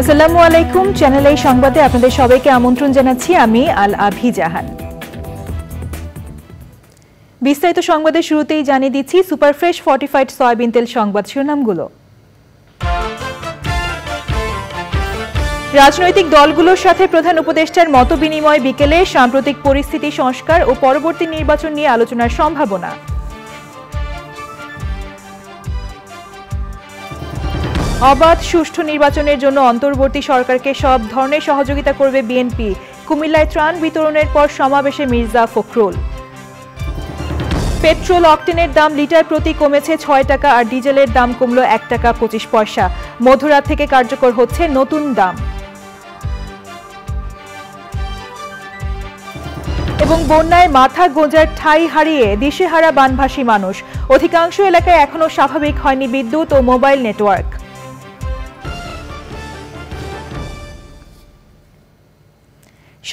আসসালামু আলাইকুম। চ্যানেল এই সংবাদে আপনাদের সবাইকে আমন্ত্রণ জানাচ্ছি আমি আল আভি জাহান। বিস্তারিত সংবাদের শুরুতেই জানিয়ে দিচ্ছি সুপারফ্রেশ ফর্টিফাইড সয়াবিন তেল সংবাদ শিরোনামগুলো। রাজনৈতিক দলগুলোর সাথে প্রধান উপদেষ্টার মতবিনিময় বিকেলে সাম্প্রতিক পরিস্থিতি সংস্কার ও পরবর্তী নির্বাচন নিয়ে আলোচনার সম্ভাবনা। অবাধ সুষ্ঠু নির্বাচনের জন্য অন্তর্বর্তী সরকারকে সব ধরনের সহযোগিতা করবে বিএনপি। কুমিল্লায় ত্রাণ বিতরণের পর সমাবেশে মির্জা ফখরুল। পেট্রোল অকটেনের দাম লিটার প্রতি কমেছে ৬ টাকা আর ডিজেলের দাম কমল ১ টাকা ২৫ পয়সা। মধ্যরাত থেকে কার্যকর হচ্ছে নতুন দাম। এবং বন্যায় মাথা গোঁজার ঠাঁই হারিয়ে দিশেহারা বানভাসী মানুষ। অধিকাংশ এলাকায় এখনো স্বাভাবিক হয়নি বিদ্যুৎ ও মোবাইল নেটওয়ার্ক।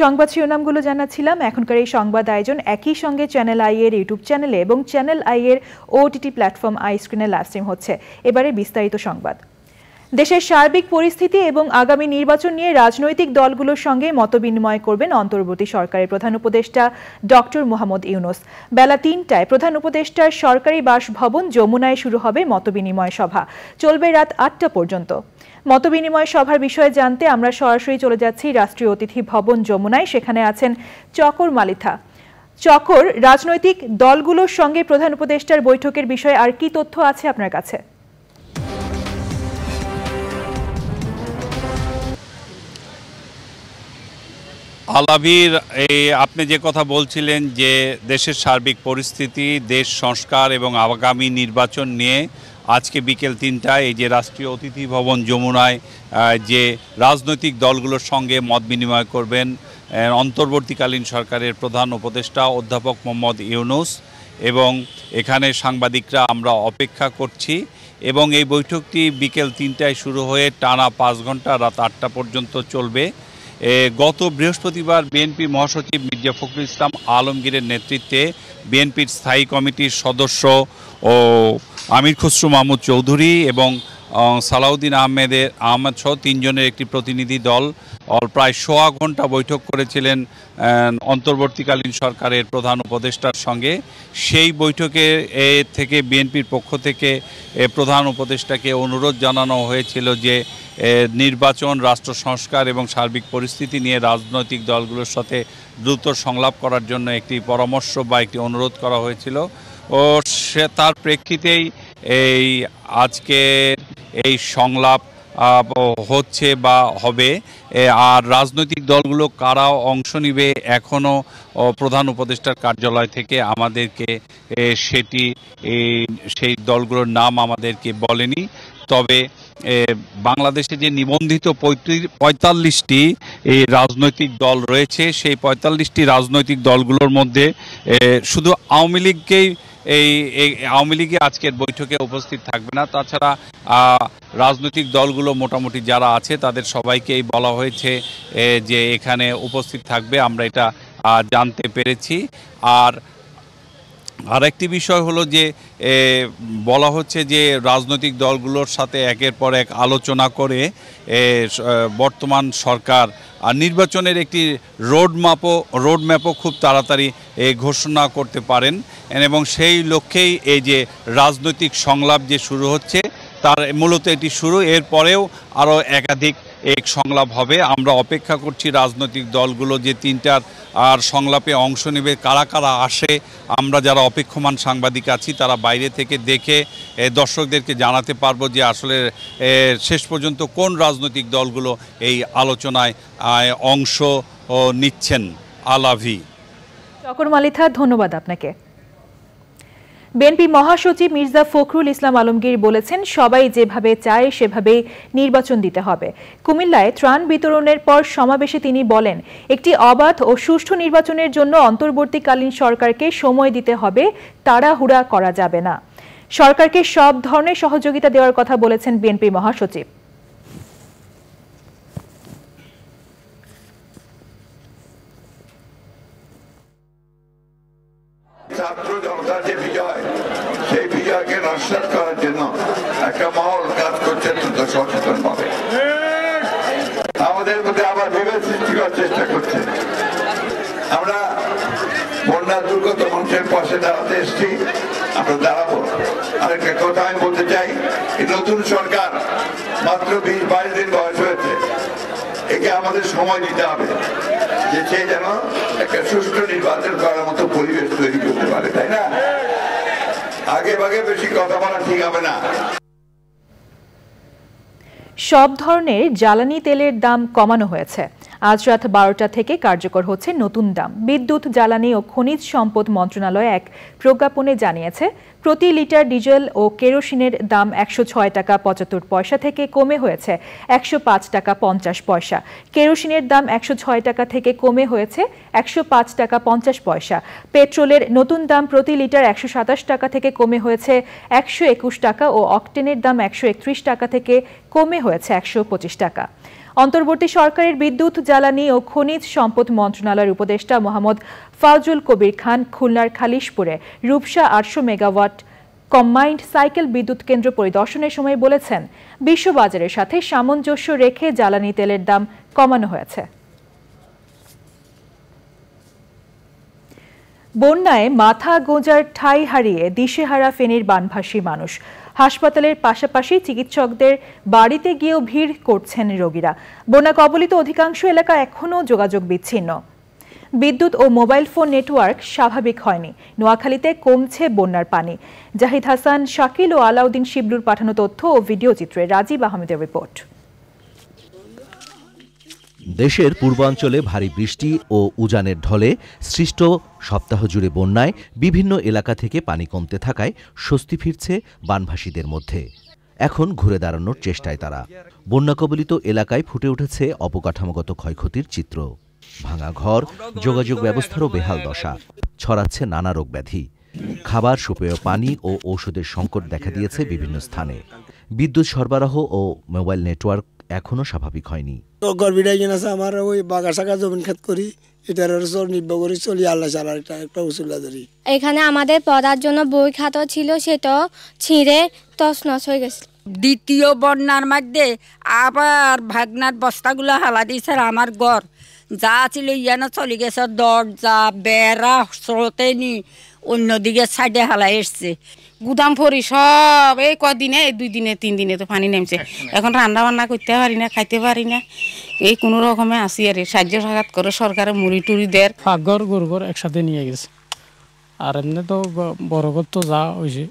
সংবাদ শিরোনামগুলো জানাচ্ছিলাম। এখনকার এই সংবাদ আয়োজন একই সঙ্গে চ্যানেল আই এর ইউটিউব চ্যানেলে এবং চ্যানেল আই এর ওটিটি প্ল্যাটফর্ম আই স্ক্রিনে লাইভ স্ট্রিম হচ্ছে। এবারে বিস্তারিত সংবাদ। দেশের সার্বিক পরিস্থিতি এবং আগামী নির্বাচন নিয়ে রাজনৈতিক দলগুলোর সঙ্গে মতবিনিময় করবেন অন্তর্বর্তী সরকারের প্রধান উপদেষ্টা ডক্টর মোহাম্মদ ইউনূস। বেলা ৩টায় প্রধান উপদেষ্টার সরকারি বাসভবন যমুনায় শুরু হবে মতবিনিময় সভা, চলবে রাত ৮টা পর্যন্ত। মতবিনিময় সভার বিষয়ে জানতে আমরা সরাসরি চলে যাচ্ছি রাষ্ট্রীয় অতিথি ভবন যমুনায়। সেখানে আছেন চকর মালিথা। চকর, রাজনৈতিক দলগুলোর সঙ্গে প্রধান উপদেষ্টার বৈঠকের বিষয়ে আর কি তথ্য আছে আপনার কাছে? আলাভির আপনি যে কথা বলছিলেন যে দেশের সার্বিক পরিস্থিতি, দেশ সংস্কার এবং আগামী নির্বাচন নিয়ে আজকে বিকেল ৩টায় এই যে রাষ্ট্রীয় অতিথি ভবন যমুনায় যে রাজনৈতিক দলগুলোর সঙ্গে মত বিনিময় করবেন অন্তর্বর্তীকালীন সরকারের প্রধান উপদেষ্টা অধ্যাপক মোহাম্মদ ইউনূস, এবং এখানে সাংবাদিকরা আমরা অপেক্ষা করছি। এবং এই বৈঠকটি বিকেল ৩টায় শুরু হয়ে টানা ৫ ঘন্টা রাত ৮টা পর্যন্ত চলবে। গত বৃহস্পতিবার বিএনপি মহাসচিব মির্জা ফখরুল ইসলাম আলমগীরের নেতৃত্বে বিএনপির স্থায়ী কমিটির সদস্য ও আমির খসরু মাহমুদ চৌধুরী এবং সালাউদ্দিন আহমেদ সহ ৩ জনের একটি প্রতিনিধি দল প্রায় সোয়া ঘন্টা বৈঠক করেছিলেন অন্তর্বর্তীকালীন সরকারের প্রধান উপদেষ্টার সঙ্গে। সেই বৈঠকে থেকে বিএনপির পক্ষ থেকে প্রধান উপদেষ্টাকে অনুরোধ জানানো হয়েছিল যে নির্বাচন, রাষ্ট্র সংস্কার এবং সার্বিক পরিস্থিতি নিয়ে রাজনৈতিক দলগুলোর সাথে দ্রুত সংলাপ করার জন্য একটি পরামর্শ বা একটি অনুরোধ করা হয়েছিল। ও সে তার প্রেক্ষিতেই আজকে এই সংলাপ হচ্ছে বা হবে। আর রাজনৈতিক দলগুলো কারা অংশ নিবে এখনও প্রধান উপদেষ্টার কার্যালয় থেকে আমাদেরকে সেই দলগুলোর নাম আমাদেরকে বলেনি। তবে বাংলাদেশে যে নিবন্ধিত ৪৫টি রাজনৈতিক দল রয়েছে, সেই ৪৫টি রাজনৈতিক দলগুলোর মধ্যে শুধু আওয়ামী লীগে আজকের বৈঠকে উপস্থিত থাকবে না। তাছাড়া রাজনৈতিক দলগুলো মোটামুটি যারা আছে তাদের সবাইকেই বলা হয়েছে যে এখানে উপস্থিত থাকবে, আমরা এটা জানতে পেরেছি। আর একটি বিষয় হলো যে বলা হচ্ছে যে রাজনৈতিক দলগুলোর সাথে একের পর এক আলোচনা করে বর্তমান সরকার নির্বাচনের একটি রোডম্যাপও খুব তাড়াতাড়ি ঘোষণা করতে পারেন, এবং সেই লক্ষ্যেই এই যে রাজনৈতিক সংলাপ যে শুরু হচ্ছে তার মূলত এটি শুরু। এরপরেও আরও একাধিক সংলাপ হবে। আমরা অপেক্ষা করছি রাজনৈতিক দলগুলো যে ৩টার আর সংলাপে অংশ নেবে, কারা কারা আসে। আমরা যারা অপেক্ষমান সাংবাদিক আছি তারা বাইরে থেকে দেখে দর্শকদেরকে জানাতে পারবো যে আসলে শেষ পর্যন্ত কোন রাজনৈতিক দলগুলো এই আলোচনায় অংশ নিচ্ছেন। আলাভি। চকর মালিথা, ধন্যবাদ আপনাকে। বিএনপি মহাসচিব মির্জা ফখরুল ইসলাম আলমগীর বলেছেন, সবাই যেভাবে চায় সেভাবেই নির্বাচন দিতে হবে। কুমিল্লায় ত্রাণ বিতরণের পর সমাবেশে তিনি বলেন, একটি অবাধ ও সুষ্ঠু নির্বাচনের জন্য অন্তর্বর্তীকালীন সরকারকে সময় দিতে হবে, তাড়াহুড়া করা যাবে না। সরকারকে সব ধরনের সহযোগিতা দেওয়ার কথা বলেছেন বিএনপি মহাসচিব। ছাত্র জনতার যে বিজয়, সেই বিজয়কে নস্যাৎ করার জন্য একটা মহল কাজ করছে সচেতন ভাবে। আমাদের মধ্যে আবার বিভেদ সৃষ্টি করার চেষ্টা করছে। আমরা বন্যা দুর্গত মানুষের পাশে দাঁড়াতে এসেছি, আমরা দাঁড়াবো। আরেকটা কথা আমি বলতে চাই, এই নতুন সরকার মাত্র 20-22 দিন বয়স হয়েছে, একে আমাদের সময় দিতে হবে যে সে যেন একটা সুষ্ঠু নির্বাচন করার মতো পরিবেশ তৈরি করতে পারে, তাই না? আগে ভাগে বেশি কথা বলা ঠিক হবে না। সব ধরনের জ্বালানি তেলের দাম কমানো হয়েছে। আজ রাত 12টা থেকে কার্যকর হচ্ছে নতুন দাম। বিদ্যুৎ, জ্বালানি ও খনিজ সম্পদ মন্ত্রণালয় এক প্রজ্ঞাপনে জানিয়েছে, প্রতি লিটার ডিজেল ও কেরোসিনের দাম 106 টাকা 75 পয়সা থেকে কমে হয়েছে 105 টাকা 50 পয়সা। কেরোসিনের দাম 106 টাকা থেকে কমে হয়েছে 105 টাকা 50 পয়সা। পেট্রোলের নতুন দাম প্রতি লিটার 127 টাকা থেকে কমে হয়েছে 121 টাকা ও অকটেনের দাম 131 টাকা থেকে কমে হয়েছে 125 টাকা। অন্তর্বর্তী সরকারের বিদ্যুৎ, জ্বালানি ও খনিজ সম্পদ মন্ত্রণালয়ের উপদেষ্টা মোহাম্মদ ফাজুল কবির খান খুলনার খালিশপুরে রূপসা 800 মেগাওয়াট কম্বাইন্ড সাইকেল বিদ্যুৎ কেন্দ্র পরিদর্শনের সময় বলেছেন, বিশ্ববাজারের সাথে সামঞ্জস্য রেখে জ্বালানি তেলের দাম কমানো হয়েছে। বন্যায় মাথা গোঁজার ঠাঁই হারিয়ে দিশেহারা ফেনীর বানভাসী মানুষ। হাসপাতালের পাশাপাশি চিকিৎসকদের বাড়িতে গিয়েও ভিড় করছেন রোগীরা। বন্যা কবলিত অধিকাংশ এলাকা এখনও যোগাযোগ বিচ্ছিন্ন। বিদ্যুৎ ও মোবাইল ফোন নেটওয়ার্ক স্বাভাবিক হয়নি। নোয়াখালীতে কমছে বন্যার পানি। জাহিদ হাসান, শাকিল ও আলাউদ্দিন শিবলুর পাঠানো তথ্য ও ভিডিও চিত্রে রাজীব আহমেদের রিপোর্ট। দেশের পূর্বাঞ্চলে ভারী বৃষ্টি ও উজানের ঢলে সৃষ্ট সপ্তাহ জুড়ে বন্যায় বিভিন্ন এলাকা থেকে পানি কমতে থাকায় স্বস্তি ফিরছে বানভাসীদের মধ্যে। এখন ঘুরে দাঁড়ানোর চেষ্টায় তারা। বন্যা কবলিত এলাকায় ফুটে উঠেছে অবকাঠামোগত ক্ষয়ক্ষতির চিত্র। ভাঙা ঘর, যোগাযোগ ব্যবস্থারও বেহাল দশা, ছড়াচ্ছে নানা রোগ ব্যাধি। খাবার, সুপেয় পানি ও ঔষধের সংকট দেখা দিয়েছে বিভিন্ন স্থানে। বিদ্যুৎ সরবরাহ ও মোবাইল নেটওয়ার্ক এখনো স্বাভাবিক হয়নি। আমার ওই বাগা শাখা জমিন খেত করি, এটার নির্ভর করে চলি, আল্লাহ ছাড়া এটা একটা উসুলা ধরি। এখানে আমাদের পড়ার জন্য বই খাতা ছিল, সেটাও ছিঁড়ে তছনছ হয়ে গেছে। দ্বিতীয় বন্যার মধ্যে আবার ভাগনার বস্তাগুলো হালা দিয়েছে। আমার ঘর যা ছিল ইয়ানো চলে গেছে, দরজা বেড়া স্রোতে নি অন্যদিকে সাইডে হালা এসছে। গুদাম ফরি সব এই কদিনে, 2 দিনে 3 দিনে তো পানি নেমছে। এখন রান্না বান্না করতে পারি না, খাইতে পারি না। এই কোনো রকমে আসি আর সাহায্য সাঘাত করে সরকারের মুড়ি টুড়ি দেয়। পাকঘর গরুঘর একসাথে নিয়ে গেছে। আর এমনি তো বড় ঘর তো যা হয়েছে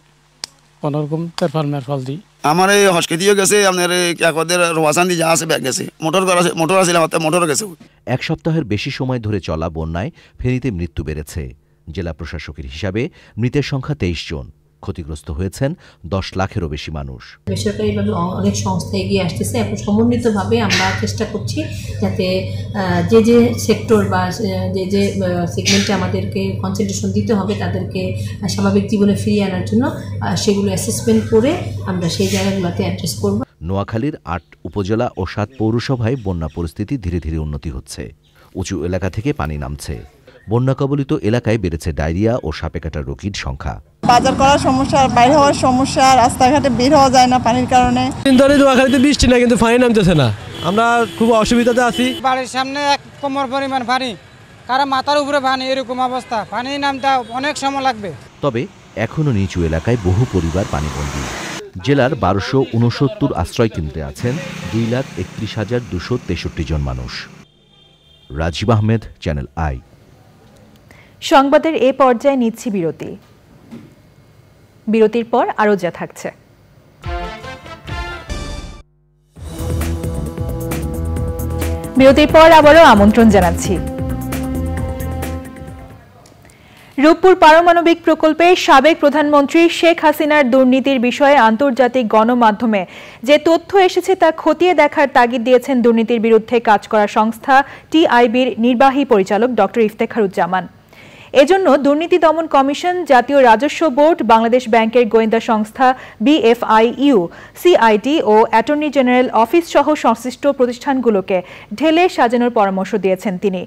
কোনোরকম তেরফাল মেরফাল দিই। আমার এই হসকেতিও গেছে, আপনার কাকদের রোয়াসান্দি যা আছে ব্যাগ গেছে, মোটর আছে মোটর গেছে। এক সপ্তাহের বেশি সময় ধরে চলা বন্যায় ফেনীতে মৃত্যু বেড়েছে। জেলা প্রশাসকের হিসাবে মৃতের সংখ্যা 23 জন। ক্ষতিগ্রস্ত হয়েছেন 10 লাখেরও বেশি মানুষ। বেসরকারিভাবে অনেক সংস্থা এগিয়ে আসতেছে এবং সমন্বিতভাবে আমরা চেষ্টা করছি যাতে যে যে সেক্টর বা যে সেগমেন্টে আমাদেরকে কনসেন্ট্রেশন দিতে হবে তাদেরকে স্বাভাবিক জীবনে ফিরিয়ে আনার জন্য সেগুলো অ্যাসেসমেন্ট করে আমরা সেই জায়গাগুলোতে অ্যাড্রেস করব। নোয়াখালীর 8 উপজেলা ও 7 পৌরসভায় বন্যা পরিস্থিতি ধীরে ধীরে উন্নতি হচ্ছে। উঁচু এলাকা থেকে পানি নামছে। বন্যা কবলিত এলাকায় বেড়েছে ডায়রিয়া ও সাপে কাটা রোগীর সংখ্যা। বাজার করার সমস্যা, বাইরে হওয়ার সমস্যা, রাস্তাঘাটে বের হওয়া যায় না পানির কারণে। নোয়াখালীতে বৃষ্টি না, কিন্তু পানি নামতেছে না, আমরা খুব অসুবিধাতে আছি। বাড়ির সামনে 1 কোমর পরিমাণ পানি, কারো মাথার উপরে পানি, এরকম অবস্থা। পানি নামতে অনেক সময় লাগবে। তবে এখনও নিচু এলাকায় বহু পরিবার পানিবন্দী। জেলার 1269 আশ্রয় কেন্দ্রে আছেন 2,31,263 জন মানুষ। Rajib Ahmed, channel I. সংবাদের এ পর্যায়ে নিচ্ছি বিরতি। বিরতির পর আরও যা থাকছে। বিরতির পর আবারও আমন্ত্রণ জানাচ্ছি। রূপপুর পারমাণবিক প্রকল্পে সাবেক প্রধানমন্ত্রী শেখ হাসিনার দুর্নীতির বিষয়ে আন্তর্জাতিক গণমাধ্যমে যে তথ্য এসেছে তা খতিয়ে দেখার তাগিদ দিয়েছেন দুর্নীতির বিরুদ্ধে কাজ করা সংস্থা টিআইবির নির্বাহী পরিচালক ডক্টর ইফতেখারুজ্জামান। এজন্য দুর্নীতি দমন কমিশন, জাতীয় রাজস্ব বোর্ড, বাংলাদেশ ব্যাংকের গোয়েন্দা সংস্থা বিএফআইইউ, সিআইটি ও অ্যাটর্নি জেনারেল অফিস সহ সংশ্লিষ্ট প্রতিষ্ঠানগুলোকে ঢেলে সাজানোর পরামর্শ দিয়েছেন তিনি।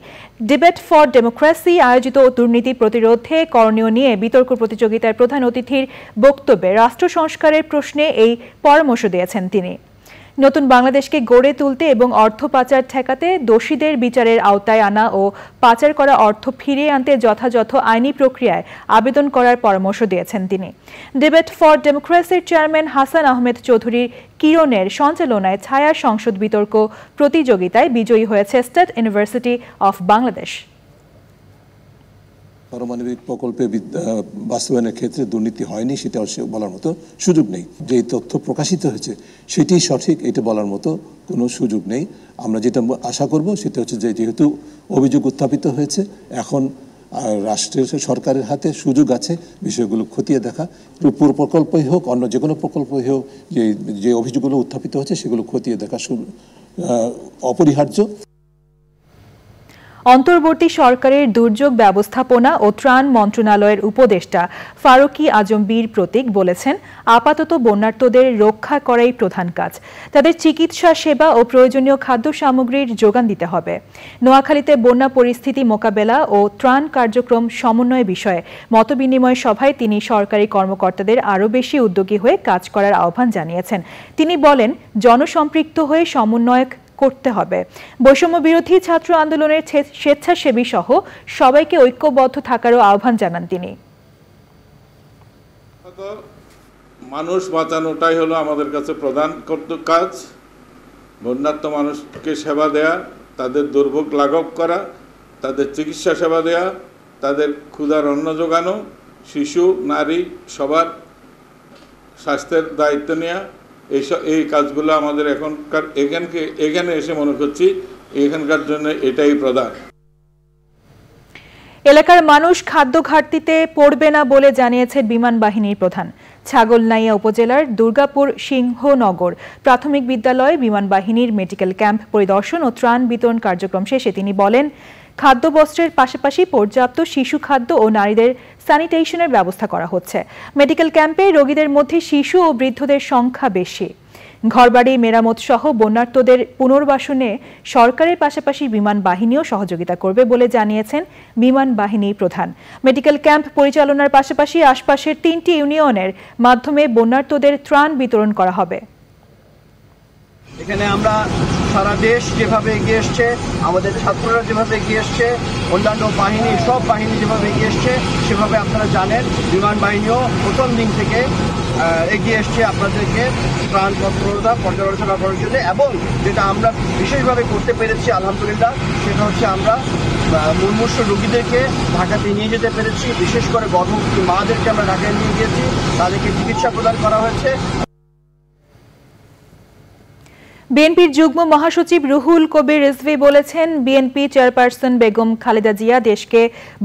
ডিবেট ফর ডেমোক্রেসি আয়োজিত দুর্নীতি প্রতিরোধে করণীয় নিয়ে বিতর্ক প্রতিযোগিতার প্রধান অতিথির বক্তব্যে রাষ্ট্র সংস্কারের প্রশ্নে এই পরামর্শ দিয়েছেন তিনি। নতুন বাংলাদেশকে গড়ে তুলতে এবং অর্থ পাচার ঠেকাতে দোষীদের বিচারের আওতায় আনা ও পাচার করা অর্থ ফিরিয়ে আনতে যথাযথ আইনি প্রক্রিয়ায় আবেদন করার পরামর্শ দিয়েছেন তিনি। ডিবেট ফর ডেমোক্রেসির চেয়ারম্যান হাসান আহমেদ চৌধুরীর কিরণের সঞ্চালনায় ছায়া সংসদ বিতর্ক প্রতিযোগিতায় বিজয়ী হয়েছে স্টেট ইউনিভার্সিটি অফ বাংলাদেশ। পারমাণবিক প্রকল্পে বাস্তবায়নের ক্ষেত্রে দুর্নীতি হয়নি সেটা বলার মতো সুযোগ নেই। যে তথ্য প্রকাশিত হয়েছে সেটি সঠিক এটা বলার মতো কোনো সুযোগ নেই। আমরা যেটা আশা করব সেটা হচ্ছে যে যেহেতু অভিযোগ উত্থাপিত হয়েছে এখন রাষ্ট্রের সরকারের হাতে সুযোগ আছে বিষয়গুলো খতিয়ে দেখা, পুরো প্রকল্পই হোক অন্য যে কোনো প্রকল্পই হোক, যে অভিযোগগুলো উত্থাপিত হচ্ছে সেগুলো খতিয়ে দেখা অপরিহার্য। অন্তর্বর্তী সরকারের দুর্যোগ ব্যবস্থাপনা ও ত্রাণ মন্ত্রণালয়ের উপদেষ্টা ফারুকী আজম বীর প্রতীক বলেছেন, আপাতত বন্যার্তদের রক্ষা করাই প্রধান কাজ। তাদের চিকিৎসা সেবা ও প্রয়োজনীয় খাদ্য সামগ্রীর যোগান দিতে হবে। নোয়াখালীতে বন্যা পরিস্থিতি মোকাবেলা ও ত্রাণ কার্যক্রম সমন্বয় বিষয়ে মতবিনিময় সভায় তিনি সরকারি কর্মকর্তাদের আরও বেশি উদ্যোগী হয়ে কাজ করার আহ্বান জানিয়েছেন। তিনি বলেন, জনসম্পৃক্ত হয়ে সমন্বয় করতে হবে। বৈষম্য বিরোধী ছাত্র আন্দোলনের স্বেচ্ছাসেবী সহ সবাইকে ঐক্যবদ্ধ থাকারও আহ্বান জানান তিনি। মানুষ বাঁচানোটাই হলো আমাদের কাছে প্রধান কাজ। বন্যার্ত মানুষকে সেবা দেয়া, তাদের দুর্ভোগ লাঘব করা, তাদের চিকিৎসা সেবা দেয়া, তাদের ক্ষুধার অন্ন যোগানো, শিশু নারী সবার স্বাস্থ্যের দায়িত্ব নেওয়া, এই কাজগুলো আমাদের এখানে এসে মনে করছি এখানকার জন্য এটাই প্রধান। এলাকার মানুষ খাদ্য ঘাটতিতে পড়বে না বলে জানিয়েছে বিমান বাহিনীর প্রধান। ছাগলনাইয়া উপজেলার দুর্গাপুর সিংহনগর প্রাথমিক বিদ্যালয়ে বিমান বাহিনীর মেডিকেল ক্যাম্প পরিদর্শন ও ত্রাণ বিতরণ কার্যক্রম শেষে তিনি বলেন, খাদ্য বস্ত্রের পাশাপাশি পর্যাপ্ত শিশু খাদ্য ও নারীদের স্যানিটেশনের ব্যবস্থা করা হচ্ছে। মেডিকেল ক্যাম্পে রোগীদের মধ্যে শিশু ও বৃদ্ধদের সংখ্যা বেশি। ঘরবাড়ি মেরামত সহ বন্যার্তদের পুনর্বাসনে সরকারের পাশাপাশি বিমান বাহিনীও সহযোগিতা করবে বলে জানিয়েছেন বিমান বাহিনী প্রধান। মেডিকেল ক্যাম্প পরিচালনার পাশাপাশি আশপাশের 3টি ইউনিয়নের মাধ্যমে বন্যার্তদের ত্রাণ বিতরণ করা হবে। এখানে আমরা সারা দেশ যেভাবে এগিয়ে এসছে, আমাদের ছাত্ররা যেভাবে এগিয়ে এসছে, অন্যান্য বাহিনী সব বাহিনী যেভাবে এগিয়ে এসছে সেভাবে আপনারা জানেন বিমান বাহিনীও প্রথম দিন থেকে এগিয়ে এসছে আপনাদেরকে ত্রাণ তৎপরতা পর্যালোচনা করার জন্য। এবং যেটা আমরা বিশেষভাবে করতে পেরেছি আলহামদুলিল্লাহ, সেটা হচ্ছে আমরা মুমূর্ষু রোগীদেরকে ঢাকাতে নিয়ে যেতে পেরেছি। বিশেষ করে গর্ভবতী মাদেরকে আমরা ঢাকায় নিয়ে গিয়েছি, তাদেরকে চিকিৎসা প্রদান করা হয়েছে। বিএনপির যুগ্ম মহাসচিব রুহুল কবির রিজভী বলেছেন, বিএনপি চেয়ারপারসন বেগম খালেদা জিয়া দেশকে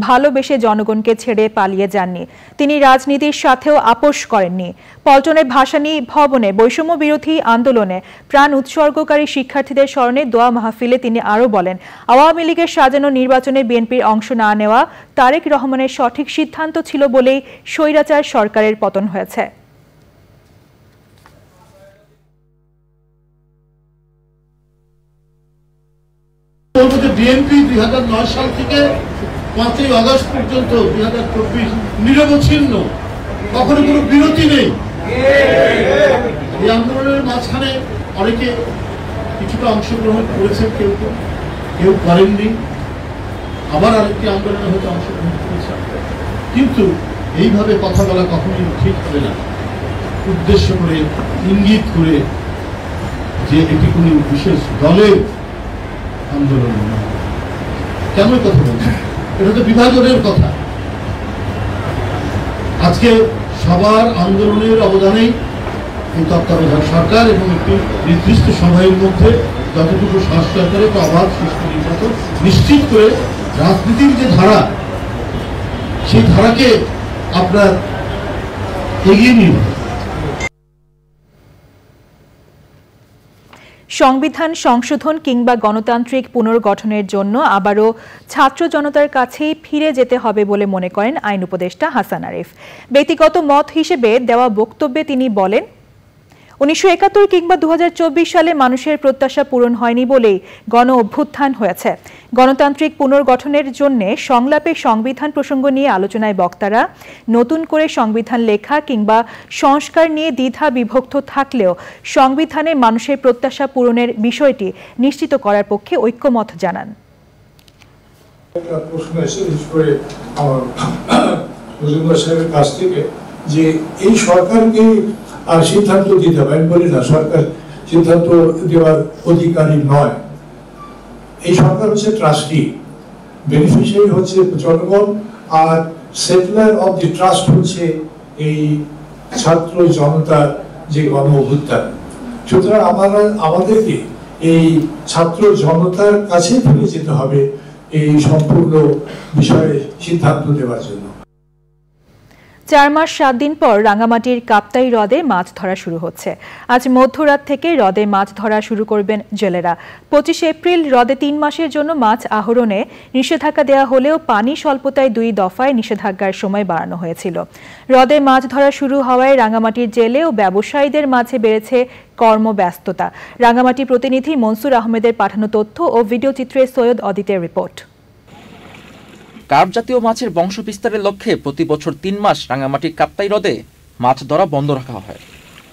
ভালোবেসে জনগণকে ছেড়ে পালিয়ে যাননি। তিনি রাজনীতির সাথেও আপোষ করেননি। পল্টনের ভাসানী ভবনে বৈষম্য বিরোধী আন্দোলনে প্রাণ উৎসর্গকারী শিক্ষার্থীদের স্মরণে দোয়া মাহফিলে তিনি আরও বলেন, আওয়ামী লীগের সাজানো নির্বাচনে বিএনপির অংশ না নেওয়া তারেক রহমানের সঠিক সিদ্ধান্ত ছিল বলেই স্বৈরাচার সরকারের পতন হয়েছে। বিএনপি 2009 সাল থেকে 5ই আগস্ট পর্যন্ত 2024 নিরবচ্ছিন্ন, কখনো কোনো বিরতি নেই। এই আন্দোলনের মাঝখানে অনেকে কিছুটা অংশগ্রহণ করেছেন, কেউ করেননি, আবার আরেকটি আন্দোলনে হয়তো অংশগ্রহণ করেছেন। কিন্তু এইভাবে কথা বলা কখনোই ঠিক হবে না। উদ্দেশ্য করে ইঙ্গিত করে যে এটি কোনো বিশেষ দলের আন্দোলন কেন কথা বলছে, এটা তো বিভাজনের কথা। আজকে সবার আন্দোলনের অবদানেই এই তত্ত্বাবধায়ক সরকার এবং একটি নির্দিষ্ট সময়ের মধ্যে যতটুকু সংস্কার করে অবাধ সুষ্ঠু নির্বাচন নিশ্চিত করে রাজনীতির যে ধারা, সেই ধারাকে আপনার এগিয়ে নিয়ে সংবিধান সংশোধন কিংবা গণতান্ত্রিক পুনর্গঠনের জন্য আবারও ছাত্র জনতার কাছেই ফিরে যেতে হবে বলে মনে করেন আইন উপদেষ্টা হাসান আরিফ। ব্যক্তিগত মত হিসেবে দেওয়া বক্তব্যে তিনি বলেন, 1971 কিংবা 2024 সালে মানুষের প্রত্যাশা পূরণ হয়নি বলেই গণ অভ্যুত্থান হয়েছে। গণতান্ত্রিক পুনর্গঠনের জন্য সংলাপে সংবিধান প্রসঙ্গ নিয়ে আলোচনায় বক্তারা নতুন করে সংবিধান লেখা কিংবা সংস্কার নিয়ে দ্বিধা বিভক্ত থাকলেও সংবিধানে মানুষের প্রত্যাশা পূরণের বিষয়টি নিশ্চিত করার পক্ষে ঐক্যমত জানান। প্রশ্ন এসে করে আমার মজুমদার সাহেবের কাছ থেকে যে এই সরকারকে সিদ্ধান্ত দিতে হবে, আমি বলি না সরকার সিদ্ধান্ত দেওয়ার অধিকারী নয়। এই সরকার হচ্ছে ট্রাস্টি, বেনিফিশিয়ারি হচ্ছে জনগণ, আর সেটলার অফ দি ট্রাস্ট হচ্ছে এই ছাত্র জনতার যে গণ অভ্যুত্থান। সুতরাং আমাদেরকে এই ছাত্র জনতার কাছে ফিরে যেতে হবে এই সম্পূর্ণ বিষয়ে সিদ্ধান্ত দেওয়ার জন্য। 4 মাস 7 দিন পর রাঙ্গামাটির কাপ্তাই হ্রদে মাছ ধরা শুরু হচ্ছে। আজ মধ্যরাত থেকে হ্রদে মাছ ধরা শুরু করবেন জেলেরা। 25 এপ্রিল হ্রদে 3 মাসের জন্য মাছ আহরণে নিষেধাজ্ঞা দেওয়া হলেও পানি স্বল্পতায় 2 দফায় নিষেধাজ্ঞার সময় বাড়ানো হয়েছিল। হ্রদে মাছ ধরা শুরু হওয়ায় রাঙ্গামাটির জেলে ও ব্যবসায়ীদের মাঝে বেড়েছে কর্মব্যস্ততা। রাঙ্গামাটি প্রতিনিধি মনসুর আহমেদের পাঠানো তথ্য ও ভিডিও চিত্রে সৈয়দ অদিতের রিপোর্ট। কার্প জাতীয় মাছের বংশ বিস্তারের লক্ষ্যে প্রতি বছর 3 মাস রাঙ্গামাটির কাপ্তাই হ্রদে মাছ ধরা বন্ধ রাখা হয়।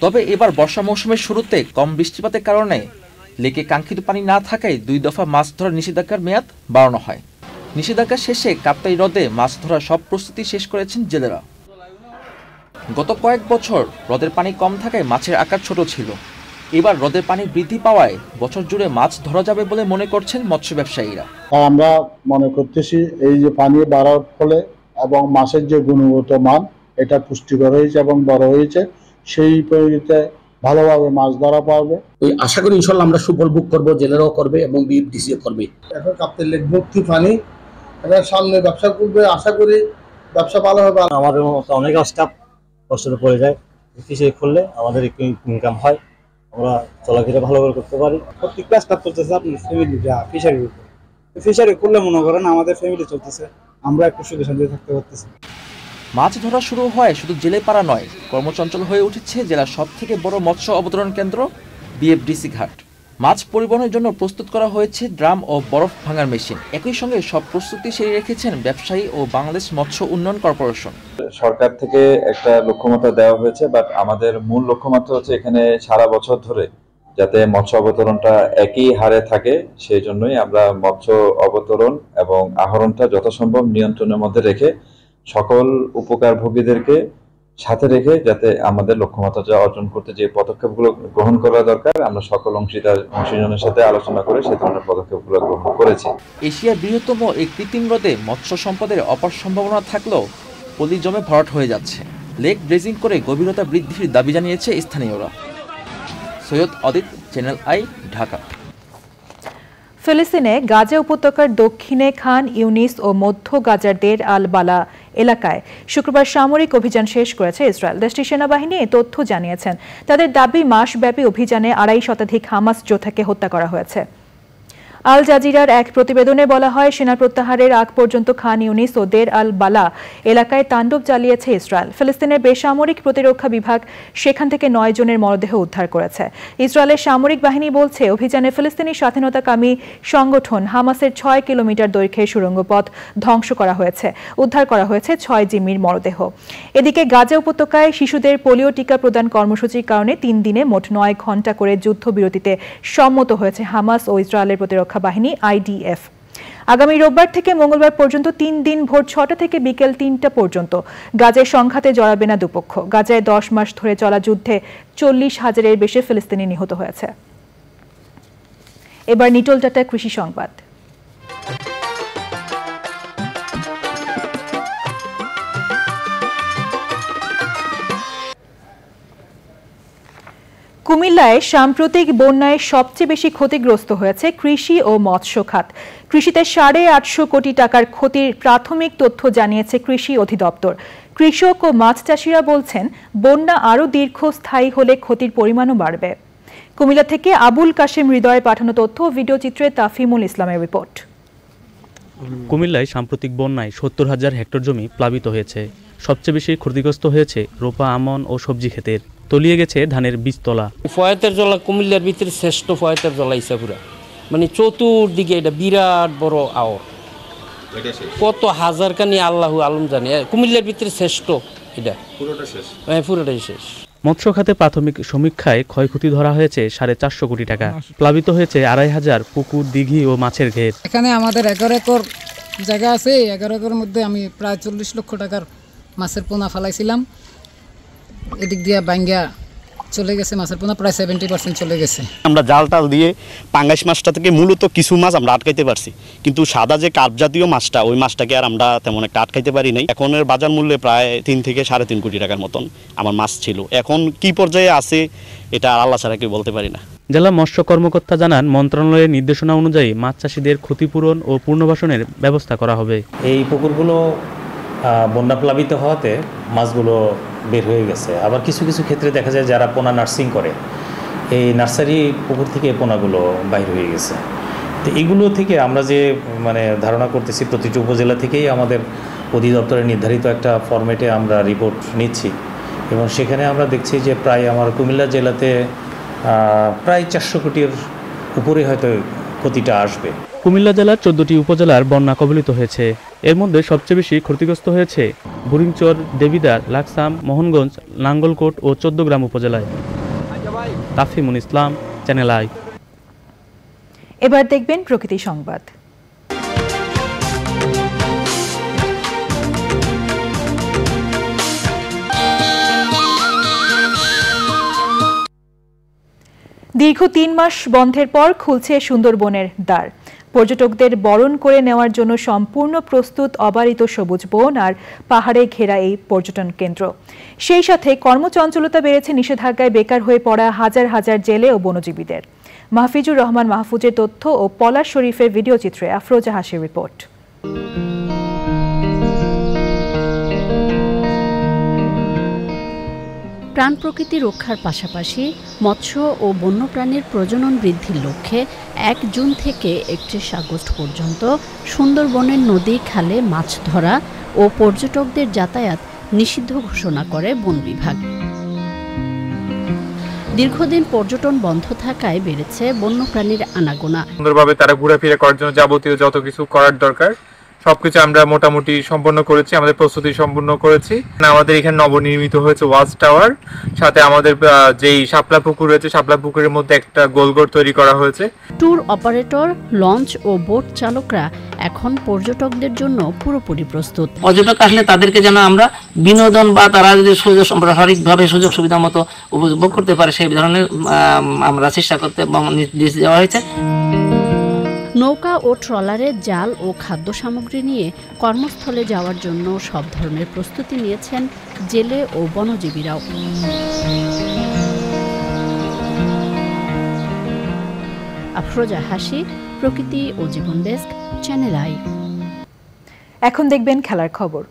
তবে এবার বর্ষা মৌসুমের শুরুতে কম বৃষ্টিপাতের কারণে লেকে কাঙ্ক্ষিত পানি না থাকায় 2 দফা মাছ ধরার নিষেধাজ্ঞার মেয়াদ বাড়ানো হয়। নিষেধাজ্ঞা শেষে কাপ্তাই হ্রদে মাছ ধরার সব প্রস্তুতি শেষ করেছেন জেলেরা। গত কয়েক বছর হ্রদের পানি কম থাকায় মাছের আকার ছোট ছিল। এবার হ্রদের পানি বৃদ্ধি পাওয়ায় বছর জুড়ে মাছ ধরা যাবে বলে মনে করছেন মৎস্য ব্যবসায়ীরা। আমরা মনে করতেছি এই যে পানি বাড়ার ফলে এবং মাছের যে গুণগত মান এটা পুষ্টিকর হয়েছে এবং বড় হয়েছে, সেই পরিণতিতে ভালোভাবে মাছ ধরা পাবে। ওই আশা করি ইনশাল্লাহ আমরা সুফল ভোগ করবো, জেলেরাও করবে এবং বিএফডিসিও করবে। এখন কাপ্তাই লেক ভর্তি পানি, এটা সামনে ব্যবসা করবে, আশা করি ব্যবসা ভালো হবে। আমাদের অনেক স্টাফ কষ্টে পড়ে যায়, ফিশারি খুললে আমাদের একটু ইনকাম হয়, আমরা চলাফেরা ভালো করে করতে পারি। প্রত্যেক কাজটা চলতেছে আপনার ফ্যামিলিটা ফিশারি করলে মনে করেন আমাদের ফ্যামিলি চলতেছে, আমরা একটু সুখে শান্তিতে থাকতে পারতেছি। মাছ ধরা শুরু হয় শুধু জেলেপাড়া নয়, কর্মচঞ্চল হয়ে উঠেছে জেলার সবথেকে বড় মৎস্য অবতরণ কেন্দ্র বিএফডিসি ঘাট। মাছ পরিবহনের জন্য প্রস্তুত করা হয়েছে ড্রাম ও বরফ ভাঙার মেশিন। একই সঙ্গে সব প্রস্তুতি সেরে রেখেছেন ব্যবসায়ী ও বাংলাদেশ মৎস্য উন্নয়ন কর্পোরেশন। সরকার থেকে একটা লক্ষ্যমাত্রা দেওয়া হয়েছে, বাট আমাদের মূল লক্ষ্যমাত্রা হচ্ছে এখানে সারা বছর ধরে যাতে মৎস্য অবতরণটা একই হারে থাকে, সেই জন্যই আমরা মৎস্য অবতরণ এবং আহরণটা যথাসম্ভব নিয়ন্ত্রণের মধ্যে রেখে সকল উপকারভোগীদেরকে সাথে রেখে যাতে আমাদের লক্ষ্যমাত্রা অর্জন করতে যে পদক্ষেপগুলো গ্রহণ করা দরকার, আমরা সকল অংশীজনের সাথে আলোচনা করে সে ধরনের পদক্ষেপগুলো গ্রহণ করেছি। এশিয়ার বৃহত্তম এই কৃত্রিম হ্রদে মৎস্য সম্পদের অপার সম্ভাবনা থাকলেও পলি জমে ভরাট হয়ে যাচ্ছে। লেক ড্রেজিং করে গভীরতা বৃদ্ধির দাবি জানিয়েছে স্থানীয়রা। সৈয়দ অদিত, চ্যানেল আই, ঢাকা। ফিলিস্তিনে গাজা উপত্যকার দক্ষিণে খান ইউনিস ও মধ্য গাজার দের আল বালা এলাকায় শুক্রবার সামরিক অভিযান শেষ করেছে ইসরায়েল। দেশটির সেনাবাহিনী এই তথ্য জানিয়েছেন। তাদের দাবি, মাসব্যাপী অভিযানে 2.5 শতাধিক হামাস যোদ্ধাকে হত্যা করা হয়েছে। আল জাজিরার এক প্রতিবেদনে বলা হয়, সেনা প্রত্যাহারের আগ পর্যন্ত খান ইউনিস ও দের আল বালা এলাকায় তাণ্ডব চালিয়েছে ইসরায়েল। ফিলিস্তিনের বেসামরিক প্রতিরক্ষা বিভাগ সেখান থেকে 9 জনের মরদেহ উদ্ধার করেছে। ইসরায়েলের সামরিক বাহিনী বলছে, অভিযানে ফিলিস্তিনি স্বাধীনতাকামী সংগঠন হামাসের 6 কিলোমিটার দৈর্ঘ্যের সুড়ঙ্গ পথ ধ্বংস করা হয়েছে। উদ্ধার করা হয়েছে 6 জিম্মির মরদেহ। এদিকে গাজা উপত্যকায় শিশুদের পোলিও টিকা প্রদান কর্মসূচির কারণে 3 দিনে মোট 9 ঘণ্টা করে যুদ্ধবিরতিতে সম্মত হয়েছে হামাস ও ইসরায়েলের প্রতিরক্ষা বাহিনী IDF। আগামী রোববার থেকে মঙ্গলবার পর্যন্ত 3 দিন ভোর 6টা থেকে বিকেল 3টা পর্যন্ত গাজায় সংঘাতে জড়াবে না দুপক্ষ। গাজায় 10 মাস ধরে চলা যুদ্ধে 40,000-এর বেশি ফিলিস্তিনি নিহত হয়েছে। এবার নিটল টাটা কৃষি সংবাদ। কুমিল্লায় সাম্প্রতিক বন্যায় সবচেয়ে বেশি ক্ষতিগ্রস্ত হয়েছে কৃষি ও মৎস্য খাত। কৃষিতে 850 কোটি টাকার ক্ষতির প্রাথমিক তথ্য জানিয়েছে কৃষি অধিদপ্তর। কৃষক ও মাছ চাষিরা বলছেন, বন্যা আরও দীর্ঘস্থায়ী হলে ক্ষতির পরিমাণও বাড়বে। কুমিল্লা থেকে আবুল কাশেম হৃদয়ের পাঠানো তথ্য ও ভিডিও চিত্রে তাফিমুল ইসলামের রিপোর্ট। কুমিল্লায় সাম্প্রতিক বন্যায় 70,000 হেক্টর জমি প্লাবিত হয়েছে। সবচেয়ে বেশি ক্ষতিগ্রস্ত হয়েছে রোপা, আমন ও সবজি ক্ষেতের। তলিয়ে গেছে ধানের বীজতলা। ফয়াতের জলা কুমিল্লার ভিতরে শ্রেষ্ঠ ফয়াতের জলা ইসাপুরা, মানে চতুর্দিকে এটা বিরাট বড় আওর, কত হাজার কানি আল্লাহু আলম জানে, কুমিল্লার ভিতরে শ্রেষ্ঠ এটা, পুরোটা শেষ। হ্যাঁ, পুরোটাই শেষ। মৎস্য খাতে প্রাথমিক সমীক্ষায় ক্ষয়ক্ষতি ধরা হয়েছে 450 কোটি টাকা। প্লাবিত হয়েছে 2500 পুকুর, দিঘি ও মাছের ঘের। এখানে আমাদের 11 একর জায়গা আছে, 11 একরের মধ্যে আমি প্রায় 40 লক্ষ টাকার মাছের পোনা ফেলাইছিলাম, এদিক দিয়ে বাঙ্গা চলে গেছে, মাছের পোনা প্রায় 70% চলে গেছে। আমরা জাল টাল দিয়ে পাঙ্গাস মাছটা থেকে মূলত কিছু মাছ আমরা আটকাইতে পারছি, কিন্তু সাদা যে কার্প জাতীয় মাছটা, ওই মাছটাকে আর আমরা তেমন একটা আটকাইতে পারি নাই। এখনের বাজার মূল্যে প্রায় 3 থেকে 3.5 কোটি টাকার মতন আমার মাছ ছিল। এখন কি পর্যায়ে আছে এটা আল্লাহ ছাড়া কেউ বলতে পারি না। জেলা মৎস্য কর্মকর্তা জানান, মন্ত্রণালয়ের নির্দেশনা অনুযায়ী মাছ চাষিদের ক্ষতিপূরণ ও পুনর্বাসনের ব্যবস্থা করা হবে। এই পুকুরগুলো বন্যা প্লাবিত হওয়াতে মাছগুলো বের হয়ে গেছে। আবার কিছু কিছু ক্ষেত্রে দেখা যায় যারা পোনা নার্সিং করে, এই নার্সারি পুকুর থেকে পোনাগুলো বাইর হয়ে গেছে। তো এগুলো থেকে আমরা যে ধারণা করতেছি, প্রতিটি উপজেলা থেকেই আমাদের অধিদপ্তরের নির্ধারিত একটা ফরম্যাটে আমরা রিপোর্ট নিচ্ছি, এবং সেখানে আমরা দেখছি যে প্রায় আমার কুমিল্লা জেলাতে প্রায় 400 কোটির উপরে হয়তো ক্ষতিটা আসবে। কুমিল্লা জেলার 14টি উপজেলার বন্যা কবলিত হয়েছে। এর মধ্যে সবচেয়ে বেশি ক্ষতিগ্রস্ত হয়েছে বুরিংচর, দেবিদ্বার, লাকসাম, মোহনগঞ্জ, নাঙ্গলকোট ও 14 গ্রাম উপজেলায়। তাফিমুল ইসলাম, চ্যানেল আই। এবার দেখবেন প্রকৃতি সংবাদ। দীর্ঘ 3 মাস বন্ধের পর খুলছে সুন্দরবনের দ্বার। পর্যটকদের বরণ করে নেওয়ার জন্য সম্পূর্ণ প্রস্তুত অবারিত সবুজ বন আর পাহাড়ে ঘেরা এই পর্যটন কেন্দ্র। সেই সাথে কর্মচঞ্চলতা বেড়েছে নিষেধাজ্ঞায় বেকার হয়ে পড়া হাজার হাজার জেলে ও বনজীবীদের। মাহফিজুর রহমান মাহফুজের তথ্য ও পলাশ শরীফের ভিডিও চিত্রে আফরোজা হাসির রিপোর্ট। প্রাণ প্রকৃতি রক্ষার পাশাপাশি মৎস্য ও বন্যপ্রাণীর প্রজনন বৃদ্ধির লক্ষ্যে 1 জুন থেকে 31 আগস্ট পর্যন্ত সুন্দরবনের নদী খালে মাছ ধরা ও পর্যটকদের যাতায়াত নিষিদ্ধ ঘোষণা করে বন বিভাগ। দীর্ঘদিন পর্যটন বন্ধ থাকায় বেড়েছে বন্যপ্রাণীর আনাগোনা। সুন্দরভাবে তারা ঘোরাফেরা করার জন্য যাবতীয় যত কিছু করার দরকার সবকিছু আমরা মোটামুটি সম্পন্ন করেছি, আমাদের প্রস্তুতি সম্পূর্ণ করেছি। আমাদের এখানে নবনির্মিত হয়েছে ওয়াচ টাওয়ার, সাথে আমাদের যেই শাপলা পুকুর রয়েছে, শাপলা পুকুরের মধ্যে একটা গোলঘর তৈরি করা হয়েছে। ট্যুর অপারেটর, লঞ্চ ও বোট চালকরা এখন পর্যটকদের জন্য পুরোপুরি প্রস্তুত। পর্যটক আসলে তাদেরকে যেন আমরা বিনোদন বা তারা যদি সঠিকভাবে সুযোগ সুবিধা মতো উপভোগ করতে পারে সেই ধরনের আমরা চেষ্টা করতে নির্দেশ দেওয়া হয়েছে। নৌকা ও ট্রলারে জাল ও খাদ্য সামগ্রী নিয়ে কর্মস্থলে যাওয়ার জন্য সব ধরনের প্রস্তুতি নিয়েছেন জেলে ও বনজীবীরাও। আফরোজা হাসি, প্রকৃতি ও জীবন ডেস্ক, চ্যানেল আই। এখন দেখবেন খেলার খবর।